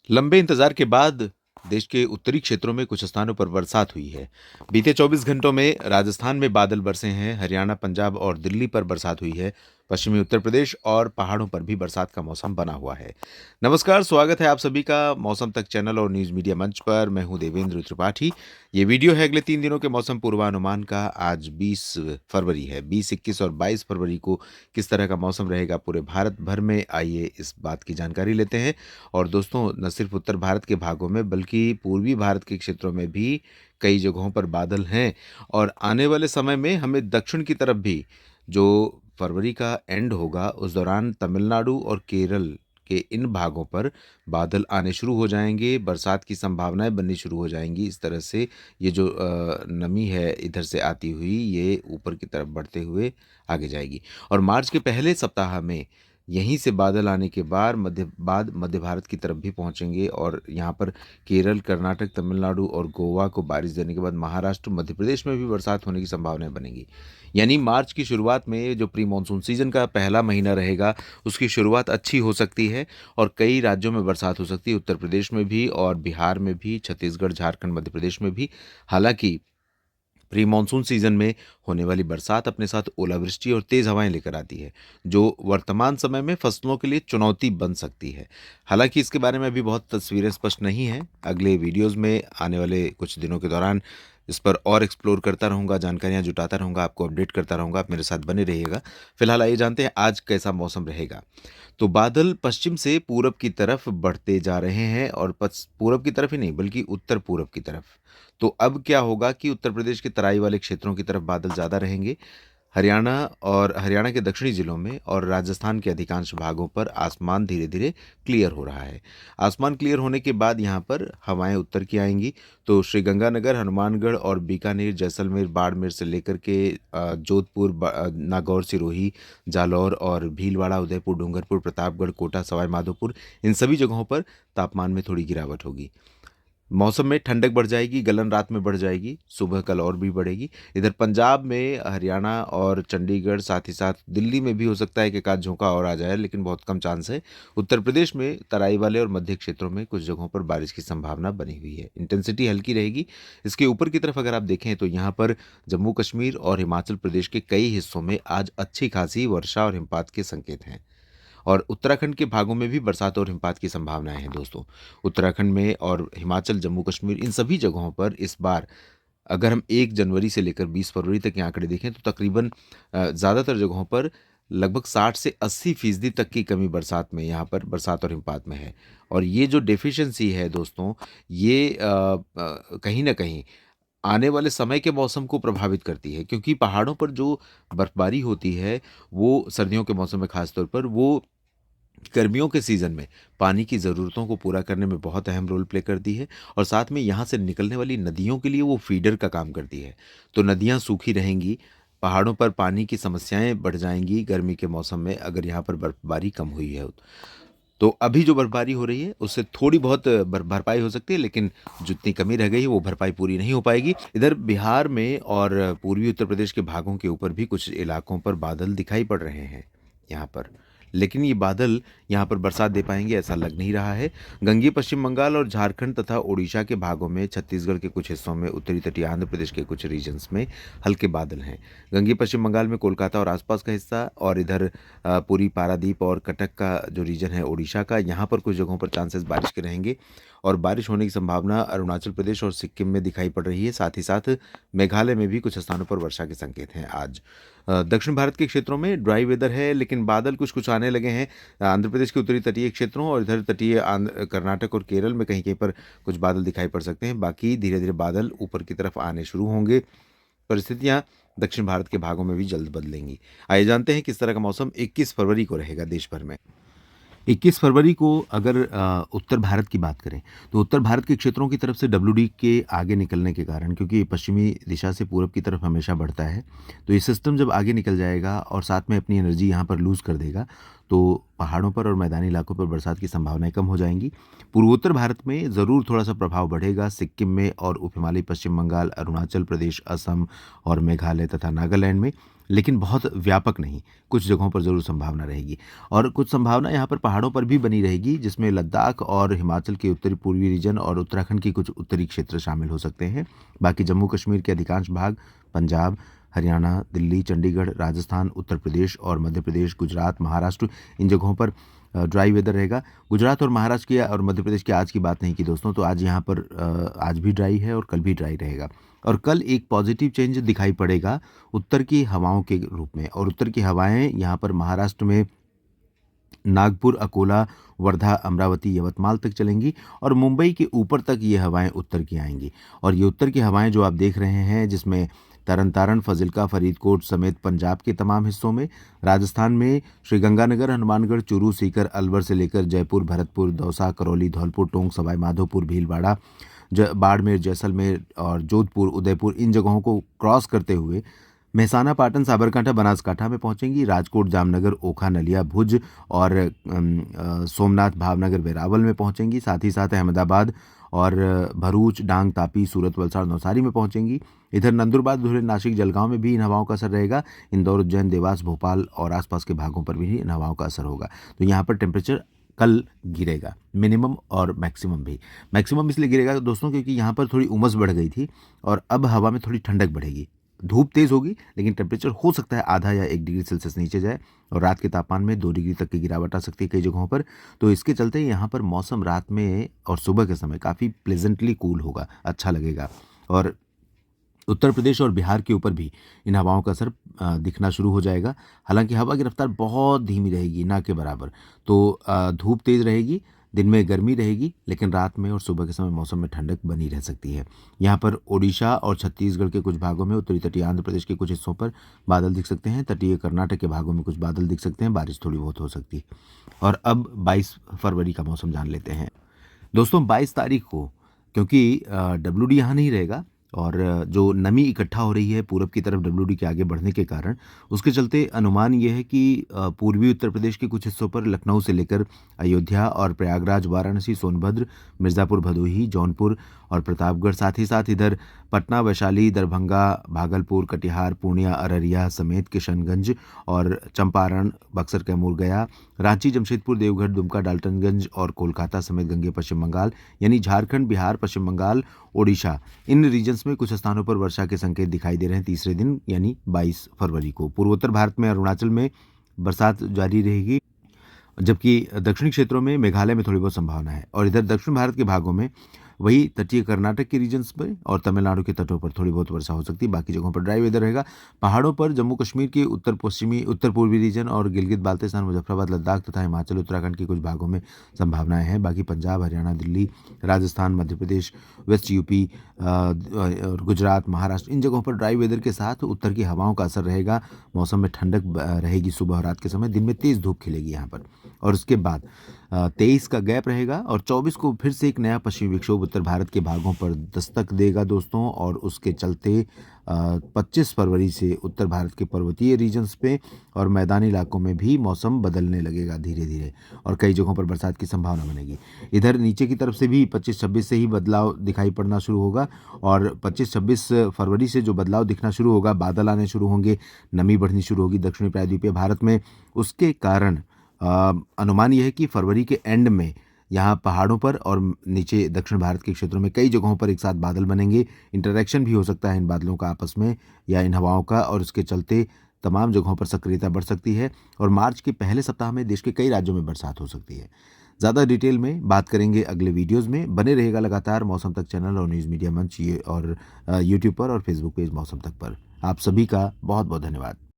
लंबे इंतजार के बाद देश के उत्तरी क्षेत्रों में कुछ स्थानों पर बरसात हुई है। बीते 24 घंटों में राजस्थान में बादल बरसे हैं, हरियाणा, पंजाब और दिल्ली पर बरसात हुई है। पश्चिमी उत्तर प्रदेश और पहाड़ों पर भी बरसात का मौसम बना हुआ है। नमस्कार, स्वागत है आप सभी का मौसम तक चैनल और न्यूज़ मीडिया मंच पर। मैं हूं देवेंद्र त्रिपाठी। ये वीडियो है अगले 3 दिनों के मौसम पूर्वानुमान का। आज 20 फरवरी है। 20, 21 और 22 फरवरी को किस तरह का मौसम रहेगा पूरे भारत भर में, आइए इस बात की जानकारी लेते हैं। और दोस्तों, न सिर्फ उत्तर भारत के भागों में बल्कि पूर्वी भारत के क्षेत्रों में भी कई जगहों पर बादल हैं। और आने वाले समय में हमें दक्षिण की तरफ भी, जो फरवरी का एंड होगा उस दौरान, तमिलनाडु और केरल के इन भागों पर बादल आने शुरू हो जाएंगे, बरसात की संभावनाएं बननी शुरू हो जाएंगी। इस तरह से ये जो नमी है इधर से आती हुई, ये ऊपर की तरफ बढ़ते हुए आगे जाएगी। और मार्च के पहले सप्ताह में यहीं से बादल आने के बाद मध्य भारत की तरफ भी पहुंचेंगे और यहाँ पर केरल, कर्नाटक, तमिलनाडु और गोवा को बारिश देने के बाद महाराष्ट्र, मध्य प्रदेश में भी बरसात होने की संभावनाएं बनेंगी। यानी मार्च की शुरुआत में जो प्री मानसून सीजन का पहला महीना रहेगा, उसकी शुरुआत अच्छी हो सकती है और कई राज्यों में बरसात हो सकती है, उत्तर प्रदेश में भी और बिहार में भी, छत्तीसगढ़, झारखंड, मध्य प्रदेश में भी। हालांकि प्री मानसून सीजन में होने वाली बरसात अपने साथ ओलावृष्टि और तेज हवाएं लेकर आती है, जो वर्तमान समय में फसलों के लिए चुनौती बन सकती है। हालांकि इसके बारे में अभी बहुत तस्वीरें स्पष्ट नहीं हैं। अगले वीडियोस में आने वाले कुछ दिनों के दौरान इस पर और एक्सप्लोर करता रहूँगा, जानकारियाँ जुटाता रहूँगा, आपको अपडेट करता रहूँगा। आप मेरे साथ बने रहिएगा। फिलहाल आइए जानते हैं आज कैसा मौसम रहेगा। तो बादल पश्चिम से पूरब की तरफ बढ़ते जा रहे हैं और पूरब की तरफ ही नहीं बल्कि उत्तर पूरब की तरफ। तो अब क्या होगा कि उत्तर प्रदेश के तराई वाले क्षेत्रों की तरफ बादल ज़्यादा रहेंगे। हरियाणा के दक्षिणी जिलों में और राजस्थान के अधिकांश भागों पर आसमान धीरे धीरे क्लियर हो रहा है। आसमान क्लियर होने के बाद यहाँ पर हवाएं उत्तर की आएंगी। तो श्रीगंगानगर, हनुमानगढ़ और बीकानेर, जैसलमेर, बाड़मेर से लेकर के जोधपुर, नागौर, सिरोही, जालौर और भीलवाड़ा, उदयपुर, डूंगरपुर, प्रतापगढ़, कोटा, सवाई माधोपुर, इन सभी जगहों पर तापमान में थोड़ी गिरावट होगी। मौसम में ठंडक बढ़ जाएगी, गलन रात में बढ़ जाएगी, सुबह कल और भी बढ़ेगी। इधर पंजाब में, हरियाणा और चंडीगढ़, साथ ही साथ दिल्ली में भी हो सकता है कि एक आध झोंका और आ जाए, लेकिन बहुत कम चांस है। उत्तर प्रदेश में तराई वाले और मध्य क्षेत्रों में कुछ जगहों पर बारिश की संभावना बनी हुई है। इंटेंसिटी हल्की रहेगी। इसके ऊपर की तरफ अगर आप देखें तो यहाँ पर जम्मू कश्मीर और हिमाचल प्रदेश के कई हिस्सों में आज अच्छी खासी वर्षा और हिमपात के संकेत हैं। और उत्तराखंड के भागों में भी बरसात और हिमपात की संभावनाएं हैं दोस्तों। उत्तराखंड में और हिमाचल, जम्मू कश्मीर, इन सभी जगहों पर इस बार अगर हम 1 जनवरी से लेकर 20 फरवरी तक के आंकड़े देखें तो तकरीबन ज़्यादातर जगहों पर लगभग 60 से 80% तक की कमी बरसात में, यहाँ पर बरसात और हिमपात में है। और ये जो डेफिशिएंसी है दोस्तों, ये कहीं ना कहीं आने वाले समय के मौसम को प्रभावित करती है, क्योंकि पहाड़ों पर जो बर्फबारी होती है वो सर्दियों के मौसम में खासतौर पर, वो गर्मियों के सीज़न में पानी की ज़रूरतों को पूरा करने में बहुत अहम रोल प्ले करती है। और साथ में यहाँ से निकलने वाली नदियों के लिए वो फीडर का काम करती है। तो नदियाँ सूखी रहेंगी, पहाड़ों पर पानी की समस्याएं बढ़ जाएंगी गर्मी के मौसम में, अगर यहाँ पर बर्फबारी कम हुई है। तो अभी जो बर्फबारी हो रही है उससे थोड़ी बहुत भरपाई हो सकती है, लेकिन जितनी कमी रह गई है वो भरपाई पूरी नहीं हो पाएगी। इधर बिहार में और पूर्वी उत्तर प्रदेश के भागों के ऊपर भी कुछ इलाकों पर बादल दिखाई पड़ रहे हैं यहाँ पर, लेकिन ये बादल यहाँ पर बरसात दे पाएंगे ऐसा लग नहीं रहा है। गंगीय पश्चिम बंगाल और झारखंड तथा ओडिशा के भागों में, छत्तीसगढ़ के कुछ हिस्सों में, उत्तरी तटीय आंध्र प्रदेश के कुछ रीजन्स में हल्के बादल हैं। गंगीय पश्चिम बंगाल में कोलकाता और आसपास का हिस्सा, और इधर पूरी पारादीप और कटक का जो रीजन है ओडिशा का, यहाँ पर कुछ जगहों पर चांसेस बारिश के रहेंगे। और बारिश होने की संभावना अरुणाचल प्रदेश और सिक्किम में दिखाई पड़ रही है। साथ ही साथ मेघालय में भी कुछ स्थानों पर वर्षा के संकेत हैं आज। दक्षिण भारत के क्षेत्रों में ड्राई वेदर है, लेकिन बादल कुछ कुछ आने लगे हैं। आंध्र प्रदेश के उत्तरी तटीय क्षेत्रों और इधर तटीय कर्नाटक और केरल में कहीं कहीं पर कुछ बादल दिखाई पड़ सकते हैं। बाकी धीरे धीरे बादल ऊपर की तरफ आने शुरू होंगे। परिस्थितियां दक्षिण भारत के भागों में भी जल्द बदलेंगी। आइए जानते हैं किस तरह का मौसम 21 फरवरी को रहेगा देश भर में। 21 फरवरी को अगर उत्तर भारत की बात करें तो उत्तर भारत के क्षेत्रों की तरफ से डब्ल्यूडी के आगे निकलने के कारण, क्योंकि ये पश्चिमी दिशा से पूरब की तरफ हमेशा बढ़ता है, तो ये सिस्टम जब आगे निकल जाएगा और साथ में अपनी एनर्जी यहाँ पर लूज़ कर देगा, तो पहाड़ों पर और मैदानी इलाकों पर बरसात की संभावनाएं कम हो जाएंगी। पूर्वोत्तर भारत में ज़रूर थोड़ा सा प्रभाव बढ़ेगा। सिक्किम में और उप हिमालयी पश्चिम बंगाल, अरुणाचल प्रदेश, असम और मेघालय तथा नागालैंड में लेकिन बहुत व्यापक नहीं, कुछ जगहों पर ज़रूर संभावना रहेगी। और कुछ संभावना यहाँ पर पहाड़ों पर भी बनी रहेगी, जिसमें लद्दाख और हिमाचल के उत्तरी पूर्वी रीजन और उत्तराखंड के कुछ उत्तरी क्षेत्र शामिल हो सकते हैं। बाकी जम्मू कश्मीर के अधिकांश भाग, पंजाब, हरियाणा, दिल्ली, चंडीगढ़, राजस्थान, उत्तर प्रदेश और मध्य प्रदेश, गुजरात, महाराष्ट्र, इन जगहों पर ड्राई वेदर रहेगा। गुजरात और महाराष्ट्र की और मध्य प्रदेश की आज की बात नहीं की दोस्तों, तो आज यहाँ पर आज भी ड्राई है और कल भी ड्राई रहेगा। और कल एक पॉजिटिव चेंज दिखाई पड़ेगा उत्तर की हवाओं के रूप में, और उत्तर की हवाएं यहाँ पर महाराष्ट्र में नागपुर, अकोला, वर्धा, अमरावती, यवतमाल तक चलेंगी और मुंबई के ऊपर तक ये हवाएं उत्तर की आएंगी। और ये उत्तर की हवाएं जो आप देख रहे हैं, जिसमें तरन तारण, फजिल्का, फरीदकोट समेत पंजाब के तमाम हिस्सों में, राजस्थान में श्रीगंगानगर, हनुमानगढ़, चूरू, सीकर, अलवर से लेकर जयपुर, भरतपुर, दौसा, करौली, धौलपुर, टोंक, सवाई माधोपुर, भीलवाड़ा, बाड़मेर, जैसलमेर और जोधपुर, उदयपुर, इन जगहों को क्रॉस करते हुए मेहसाना, पाटन, साबरकांठा, बनासकांठा में पहुंचेंगी। राजकोट, जामनगर, ओखा, नलिया, भुज और सोमनाथ, भावनगर, वेरावल में पहुंचेंगी। साथ ही साथ अहमदाबाद और भरूच, डांग, तापी, सूरत, वलसाड़, नौसारी में पहुंचेंगी। इधर नंदुरबार, धुले, नासिक, जलगांव में भी इन हवाओं का असर रहेगा। इंदौर, उज्जैन, देवास, भोपाल और आसपास के भागों पर भी इन हवाओं का असर होगा। तो यहाँ पर टेम्परेचर कल गिरेगा, मिनिमम और मैक्सिमम भी। मैक्सिमम इसलिए गिरेगा दोस्तों क्योंकि यहाँ पर थोड़ी उमस बढ़ गई थी और अब हवा में थोड़ी ठंडक बढ़ेगी। धूप तेज़ होगी लेकिन टेम्परेचर हो सकता है आधा या 1 डिग्री सेल्सियस नीचे जाए और रात के तापमान में 2 डिग्री तक की गिरावट आ सकती है कई जगहों पर। तो इसके चलते यहाँ पर मौसम रात में और सुबह के समय काफ़ी प्लेजेंटली कूल होगा, अच्छा लगेगा। और उत्तर प्रदेश और बिहार के ऊपर भी इन हवाओं का असर दिखना शुरू हो जाएगा। हालांकि हवा की रफ्तार बहुत धीमी रहेगी, ना के बराबर। तो धूप तेज़ रहेगी, दिन में गर्मी रहेगी, लेकिन रात में और सुबह के समय मौसम में ठंडक बनी रह सकती है। यहाँ पर ओडिशा और छत्तीसगढ़ के कुछ भागों में, उत्तरी तटीय आंध्र प्रदेश के कुछ हिस्सों पर बादल दिख सकते हैं। तटीय कर्नाटक के भागों में कुछ बादल दिख सकते हैं, बारिश थोड़ी बहुत हो सकती है। और अब 22 फरवरी का मौसम जान लेते हैं दोस्तों। 22 तारीख को, क्योंकि WD यहाँ नहीं रहेगा और जो नमी इकट्ठा हो रही है पूरब की तरफ WD के आगे बढ़ने के कारण, उसके चलते अनुमान ये है कि पूर्वी उत्तर प्रदेश के कुछ हिस्सों पर, लखनऊ से लेकर अयोध्या और प्रयागराज, वाराणसी, सोनभद्र, मिर्ज़ापुर, भदोही, जौनपुर और प्रतापगढ़, साथ ही साथ इधर पटना, वैशाली, दरभंगा, भागलपुर, कटिहार, पूर्णिया, अररिया समेत किशनगंज और चंपारण, बक्सर, कैमूर, गया, रांची, जमशेदपुर, देवघर, दुमका, डाल्टनगंज और कोलकाता समेत गंगे पश्चिम बंगाल यानी झारखंड, बिहार, पश्चिम बंगाल, ओडिशा, इन रीजन्स में कुछ स्थानों पर वर्षा के संकेत दिखाई दे रहे हैं तीसरे दिन यानी 22 फरवरी को। पूर्वोत्तर भारत में अरुणाचल में बरसात जारी रहेगी, जबकि दक्षिणी क्षेत्रों में मेघालय में थोड़ी बहुत संभावना है। और इधर दक्षिण भारत के भागों में वही तटीय कर्नाटक के रीजन्स में और तमिलनाडु के तटों पर थोड़ी बहुत वर्षा हो सकती है। बाकी जगहों पर ड्राई वेदर रहेगा। पहाड़ों पर जम्मू कश्मीर के उत्तर पश्चिमी, उत्तर पूर्वी रीजन और गिलगित बाल्तिस्तान, मुजफ्फराबाद, लद्दाख तथा हिमाचल, उत्तराखंड के कुछ भागों में संभावनाएं हैं। बाकी पंजाब, हरियाणा, दिल्ली, राजस्थान, मध्य प्रदेश, वेस्ट यूपी और गुजरात, महाराष्ट्र, इन जगहों पर ड्राई वेदर के साथ उत्तर की हवाओं का असर रहेगा। मौसम में ठंडक रहेगी सुबह और रात के समय, दिन में तेज़ धूप खिलेगी यहाँ पर। और उसके बाद 23 का गैप रहेगा और 24 को फिर से एक नया पश्चिमी विक्षोभ उत्तर भारत के भागों पर दस्तक देगा दोस्तों। और उसके चलते 25 फरवरी से उत्तर भारत के पर्वतीय रीजन्स पे और मैदानी इलाकों में भी मौसम बदलने लगेगा धीरे धीरे और कई जगहों पर बरसात की संभावना बनेगी। इधर नीचे की तरफ से भी 25-26 से ही बदलाव दिखाई पड़ना शुरू होगा और 25-26 फरवरी से जो बदलाव दिखना शुरू होगा, बादल आने शुरू होंगे, नमी बढ़नी शुरू होगी दक्षिणी प्रायद्वीपीय भारत में। उसके कारण अनुमान यह है कि फरवरी के एंड में यहाँ पहाड़ों पर और नीचे दक्षिण भारत के क्षेत्रों में कई जगहों पर एक साथ बादल बनेंगे। इंटरेक्शन भी हो सकता है इन बादलों का आपस में या इन हवाओं का, और इसके चलते तमाम जगहों पर सक्रियता बढ़ सकती है और मार्च के पहले सप्ताह में देश के कई राज्यों में बरसात हो सकती है। ज़्यादा डिटेल में बात करेंगे अगले वीडियोज़ में। बने रहेगा लगातार मौसम तक चैनल और न्यूज़ मीडिया मंच ये और यूट्यूब पर और फेसबुक पेज मौसम तक पर। आप सभी का बहुत बहुत धन्यवाद।